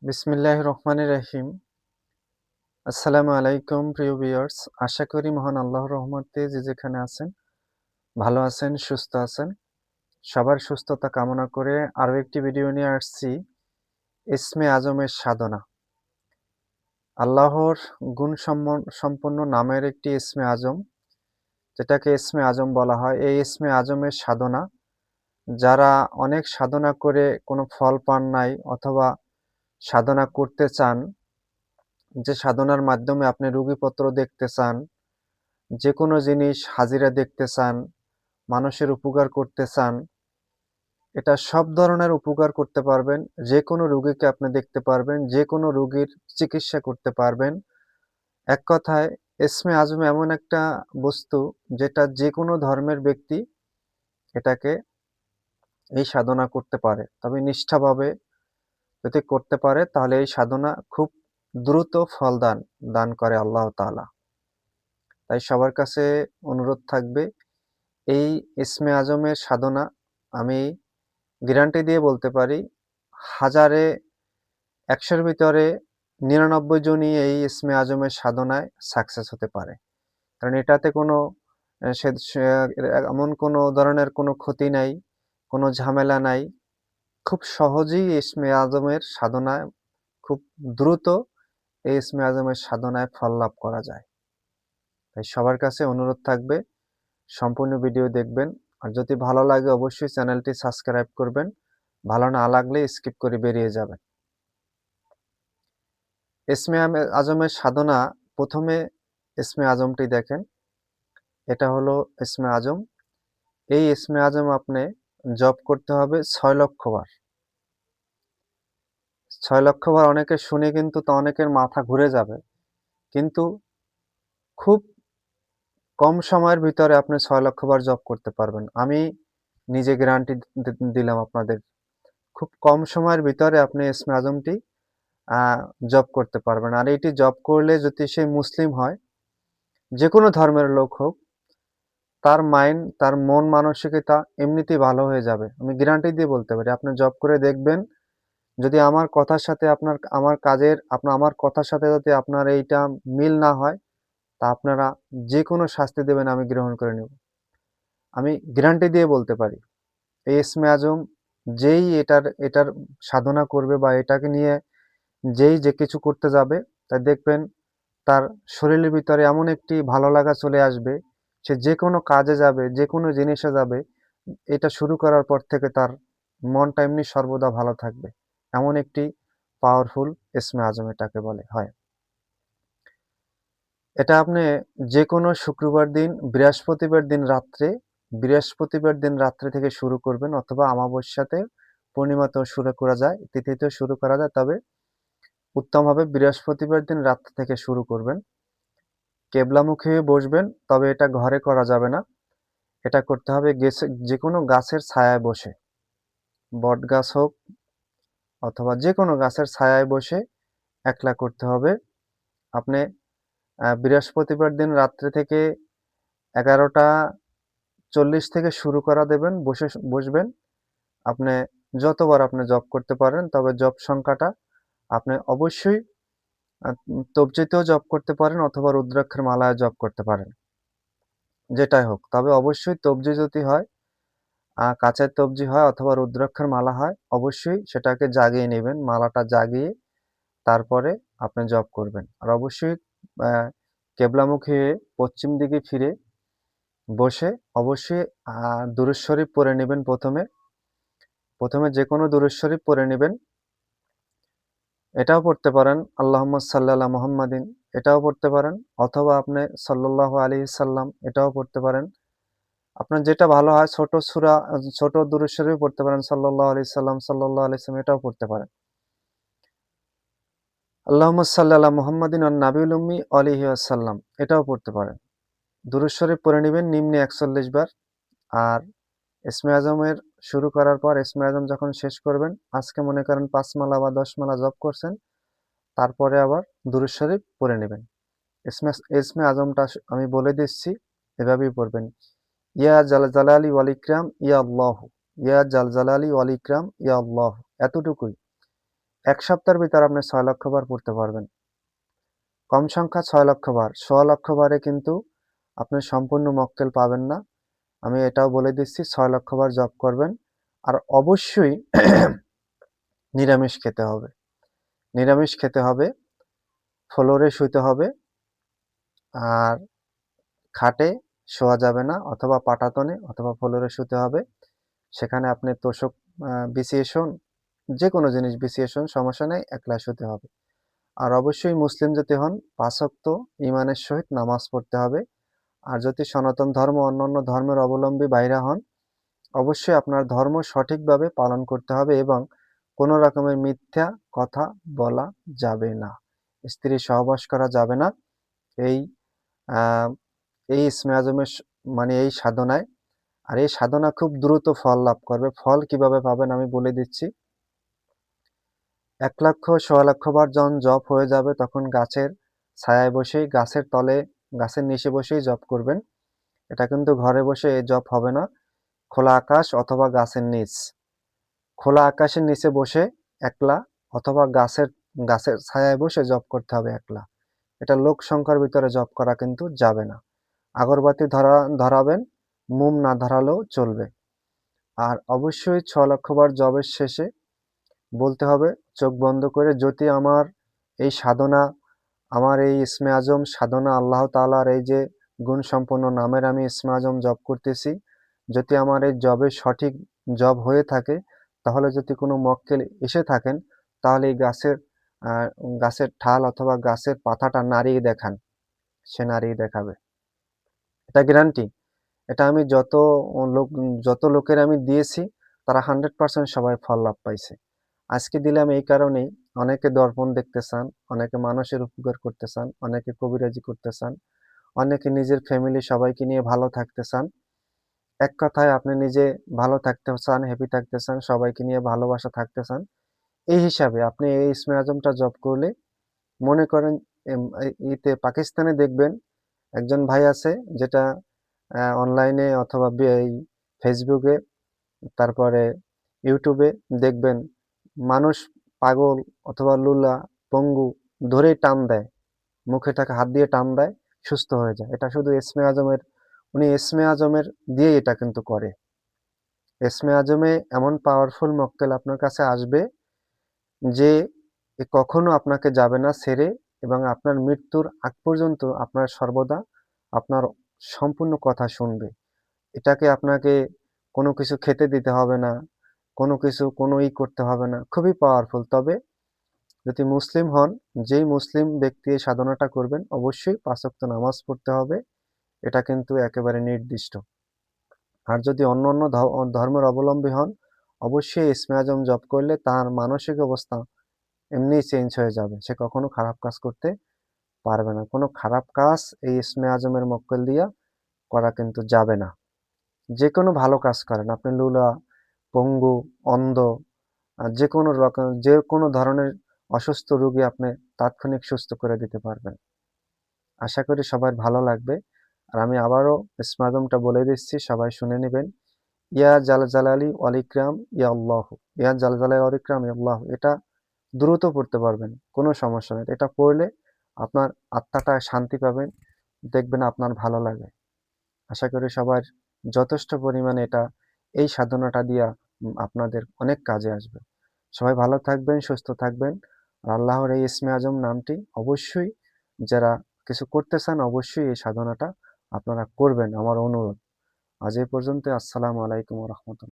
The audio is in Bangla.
বিসমিল্লাহির রহমানির রহিম। আসসালামু আলাইকুম প্রিয় ভিউয়ার্স। আশা করি মহান আল্লাহর রহমতে যে যেখানে আছেন, ভালো আছেন, সুস্থ আছেন। সবার সুস্থতা কামনা করে আরো একটি ভিডিও নিয়ে আসছি, ইসমে আজমের সাধনা। আল্লাহর সম্পন্ন নামের একটি ইসমে আজম, যেটাকে ইসমে আজম বলা হয়। এই ইসমে আজমের সাধনা, যারা অনেক সাধনা করে কোনো ফল পান নাই অথবা সাধনা করতে চান, যে সাধনার মাধ্যমে আপনি রোগীপত্র দেখতে চান, যেকোনো জিনিস হাজিরা দেখতে চান, মানুষের উপকার করতে চান, এটা সব ধরনের উপকার করতে পারবেন। যেকোনো রোগীকে আপনি দেখতে পারবেন, যেকোনো রোগীর চিকিৎসা করতে পারবেন। এক কথায় ইসমে আজম এমন একটা বস্তু, যেটা যেকোনো ধর্মের ব্যক্তি এটাকে এই সাধনা করতে পারে। তবে নিষ্ঠাভাবে যদি করতে পারে, তাহলে এই সাধনা খুব দ্রুত ফল দান করে আল্লাহ তাআলা। তাই সবার কাছে অনুরোধ থাকবে, এই ইসমে আজমের সাধনা আমি গ্যারান্টি দিয়ে বলতে পারি, হাজারে ১০০-র ভিতরে ৯৯ জনই এই ইসমে আজমের সাধনায় সাকসেস হতে পারে। কারণ এটাতে কোনো এ সে সে এমন কোনো ধরনের কোনো ক্ষতি নাই, কোনো ঝামেলা নাই। খুব সহজেই ইসমে আজমের সাধনায়, খুব দ্রুত এই ইসমে আজমের সাধনায় ফল লাভ করা যায়। তাই সবার কাছে অনুরোধ থাকবে, সম্পূর্ণ ভিডিও দেখবেন। আর যদি ভালো লাগে অবশ্যই চ্যানেলটি সাবস্ক্রাইব করবেন। ভালো না লাগলে স্কিপ করে বেরিয়ে যাবেন। আজমের সাধনা, প্রথমে ইসমে আজমটি দেখেন। এটা হলো ইসমে আজম। এই ইসমে আজম আপনি জপ করতে হবে ৬ লক্ষ বার। ৬ লক্ষ বার অনেকে শুনে কিন্তু অনেকের মাথা ঘুরে যাবে। কিন্তু খুব কম সময়ের ভিতরে আপনি ৬ লক্ষ বার জপ করতে পারবেন। আমি নিজে গ্যারান্টি দিলাম আপনাদের। খুব কম সময়ের ভিতরে আপনি ইসমে আজমটি আ জপ করতে পারবেন। আর এটি জপ করলে যদি সে মুসলিম হয়, যেকোনো ধর্মের লোক হোক, তার মাইন্ড, তার মন মানসিকতা এমনিতেই ভালো হয়ে যাবে। আমি গ্যারান্টি দিয়ে বলতে পারি। আপনি জব করে দেখবেন, যদি আমার কথার সাথে আমার কথার সাথে যদি আপনার এইটা মিল না হয়, তা আপনারা যেকোনো শাস্তি দেবেন, আমি গ্রহণ করে নেব। আমি গ্যারান্টি দিয়ে বলতে পারি। এই ইসমে আজম যেই এটার সাধনা করবে বা এটাকে নিয়ে যেই যে কিছু করতে যাবে, তা দেখবেন তার শরীরের ভিতরে এমন একটি ভালো লাগা চলে আসবে, সে যেকোনো কাজে যাবে, যেকোনো জিনিসে যাবে, এটা শুরু করার পর থেকে তার মনটা এমনি সর্বদা ভালো থাকবে। এমন একটি পাওয়ারফুল ইসমে আজম এটাকে বলে হয়। এটা আপনি যেকোনো বৃহস্পতিবার দিন রাত্রে থেকে শুরু করবেন, অথবা অমাবস্যাতে, পূর্ণিমাতেও শুরু করা যায়, তিথিতেও শুরু করা যায়। তবে উত্তম হবে বৃহস্পতিবার দিন রাত থেকে শুরু করবেন। কেবলামুখী হয়ে বসবেন, তবে এটা ঘরে করা যাবে না। এটা করতে হবে যেকোনো গাছের ছায়ায় বসে। বটগাছ হোক অথবা যেকোনো গাছের ছায়ায় বসে একলা করতে হবে। আপনি বৃহস্পতিবার দিন রাত্রে থেকে 11:40 থেকে শুরু করা দেবেন, বসবেন। আপনি যতবার আপনি জপ করতে পারেন, তবে জপ সংখ্যাটা আপনি অবশ্যই তবজিতেও জপ করতে পারেন অথবা রুদ্রাক্ষের মালায় জপ করতে পারেন। যেটাই হোক, তবে অবশ্যই তবজি যদি হয়, কাঁচের তবজি হয় অথবা রুদ্রাক্ষের মালা হয়, অবশ্যই সেটাকে জাগিয়ে নেবেন। মালাটা জাগিয়ে তারপরে আপনি জপ করবেন। আর অবশ্যই আ কেবলামুখী হয়ে পশ্চিম দিকে ফিরে বসে অবশ্যই দুরূদ শরীফ পড়ে নিবেন প্রথমে। প্রথমে যেকোনো দুরূদ শরীফ পড়ে নিবেন। এটাও পড়তে পারেন আল্লাহুম্মা সাল্লি আলা মুহাম্মাদিন, এটাও পড়তে পারেন। অথবা আপনি সাল্লাল্লাহু আলাইহি সাল্লাম, এটাও পড়তে পারেন। আপনার যেটা ভালো হয়, ছোট দুরূদ শরীফ পড়তে পারেন, সাল্লাল্লাহু আলাইহি সাল্লাম, সাল্লাল্লাহু আলাইহি সাল্লাম, এটাও পড়তে পারেন। আল্লাহুম্মা সাল্লি আলা মুহাম্মাদিন ওয়ান নাবিয়্যিল উম্মি আলাইহি ওয়াসাল্লাম, এটাও পড়তে পারেন। দুরূদ শরীফ পড়ে নিবেন নিম্নে ৪১ বার। আর ইসমে আজমের শুরু করার পর, ইসমে আজম যখন শেষ করবেন, আজকে মনে করেন ৫ মালা বা ১০ মালা জপ করছেন, তারপরে আবার দুরূদ শরীফ পড়ে নিবেন। ইসমে ইসমে আজমটা আমি বলে দিচ্ছি, এভাবেই পড়বেন। ইয়া জাল জালালি ওয়াল ইকরাম ইয়া আল্লাহু, ইয়া জাল জালালি ওয়াল ইকরাম ইয়া আল্লাহু, এতটুকুই। 1 সপ্তাহের ভিতরে আপনি 6 লক্ষ বার পড়তে পারবেন। কম সংখ্যা 6 লক্ষ বার। ১.৫ লক্ষ বারে কিন্তু আপনি সম্পূর্ণ মক্কেল পাবেন না। আমি এটাও বলে দিচ্ছি 6 লক্ষ বার জপ করবেন। আর অবশ্যই নিরামিষ খেতে হবে। নিরামিষ খেতে হবে, ফ্লোরে শুইতে হবে, আর খাটে শোয়া যাবে না, অথবা পাটাতনে অথবা ফ্লোরে শুতে হবে। সেখানে আপনি তোশক বিছিয়ে শোন, যেকোনো জিনিস বিছিয়ে শোন, সমস্যা নেই, একলা শুতে হবে। আর অবশ্যই মুসলিম যদি হন ৫ ওয়াক্ত ঈমানের সহিত নামাজ পড়তে হবে। আর যদি সনাতন ধর্ম অন্যান্য ধর্মের অবলম্বী বাইরা হন, অবশ্যই আপনার ধর্ম সঠিকভাবে পালন করতে হবে এবং কোনো রকমের মিথ্যা কথা বলা যাবে না। স্ত্রীর সহবাস করা যাবে না। এই আ এই ইসমে আজমের মানে এই সাধনায়। আর এই সাধনা খুব দ্রুত ফল লাভ করবে। ফল কিভাবে পাবেন আমি বলে দিচ্ছি। ১ লক্ষ, ১.৫ লক্ষ বার যখন জপ হয়ে যাবে তখন গাছের ছায়ায় বসেই, গাছের তলে, গাছের নিচে বসেই জপ করবেন। এটা কিন্তু ঘরে বসে এই জপ হবে না। খোলা আকাশ অথবা গাছের নিচ। খোলা আকাশের নিচে বসে একলা, অথবা গাছের ছায়ায় বসে জপ করতে হবে একলা। এটা লোক সংখ্যার ভিতরে জপ করা কিন্তু যাবে না। আগরবাতি ধরাবেন, মোম না ধরালেও চলবে। আর অবশ্যই ৬ লক্ষ বার জপের শেষে বলতে হবে চোখ বন্ধ করে, যদি আমার এই সাধনা, আমার এই ইসমে আজম সাধনা, আল্লাহ তাআলার এই যে গুণসম্পন্ন নামের আমি ইসমে আজম জপ করতেছি, যদি আমার এই জবের সঠিক জব হয়ে থাকে, তাহলে যদি কোনো মক্কেল এসে থাকেন, তাহলে এই গাছের ঠাল অথবা গাছের পাতাটা নাড়িয়ে দেখান, সে নাড়িয়ে দেখাবে। এটা গ্যারান্টি। এটা আমি যত লোকের আমি দিয়েছি, তারা 100% সবাই ফল লাভ পাইছে। আজকে দিলাম এই কারণেই, অনেকে দর্পণ দেখতে চান, অনেকে মানুষের উপকার করতে চান, অনেকে কবিরাজি করতে চান, অনেকে নিজের ফ্যামিলি সবাইকে নিয়ে ভালো থাকতে চান। এক কথায় আপনি নিজে ভালো থাকতে চান, হ্যাপি থাকতে চান, সবাইকে নিয়ে ভালোবাসা থাকতে চান। এই হিসাবে আপনি এই ইসমে আজমটা জপ করলে, মনে করেন পাকিস্তানে দেখবেন একজন ভাই আছে, যেটা অনলাইনে অথবা এই ফেসবুকে, তারপরে ইউটিউবে দেখবেন মানুষ পাগল অথবা লুলা, পঙ্গু ধরেই টান দেয়, মুখে টাকে হাত দিয়ে টান দেয়, সুস্থ হয়ে যায়। এটা শুধু উনি ইসমে আজমের দিয়ে এটা কিন্তু করে। ইসমে আজমে এমন পাওয়ারফুল মক্কেল আপনার কাছে আসবে যে কখনো আপনাকে যাবে না ছেড়ে, এবং আপনার মৃত্যুর আগ পর্যন্ত আপনার সর্বদা আপনার সম্পূর্ণ কথা শুনবে। এটাকে আপনাকে কোনো কিছু খেতে দিতে হবে না, কোনো করতে হবে না। খুবই পাওয়ারফুল। তবে যদি মুসলিম হন, যেই মুসলিম ব্যক্তি এই সাধনাটা করবেন, অবশ্যই ৫ ওয়াক্ত নামাজ পড়তে হবে। এটা কিন্তু একেবারে নির্দিষ্ট। আর যদি অন্য ধর্মের অবলম্বী হন, অবশ্যই ইসমে আজম জপ করলে তার মানসিক অবস্থা এমনিই চেঞ্জ হয়ে যাবে। সে কখনো খারাপ কাজ করতে পারবে না। কোনো খারাপ কাজ এই ইসমে আজমের মক্কেল দিয়া করা কিন্তু যাবে না। যেকোনো ভালো কাজ করেন। আপনি লুলা, পঙ্গু, অন্ধ, যেকোনো ধরনের অসুস্থ রোগী আপনি তাৎক্ষণিক সুস্থ করে দিতে পারবেন। আশা করি সবার ভালো লাগবে। আর আমি আবারও ইসমে আজমটা বলে দিচ্ছি, সবাই শুনে নিবেন। ইয়া জালালি ওয়াল ইকরাম ইয়া আল্লাহু। ইয়া জালালি ওয়াল ইকরাম ইয়া আল্লাহু। এটা দ্রুত পড়তে পারবেন, কোনো সমস্যা নেই। এটা পড়লে আপনার আত্মাটা শান্তি পাবেন, দেখবেন আপনার ভালো লাগে। আশা করি সবার যথেষ্ট পরিমাণে এই সাধনাটা দিয়া আপনাদের অনেক কাজে আসবে। সবাই ভালো থাকবেন, সুস্থ থাকবেন। আর আল্লাহর এই ইসমে আজম নামটি অবশ্যই, যারা কিছু করতে চান, অবশ্যই এই সাধনাটা আপনারা করবেন, আমার অনুরোধ। আজ এই পর্যন্ত। আসসালামু আলাইকুম ওয়া রাহমাতুল্লাহ।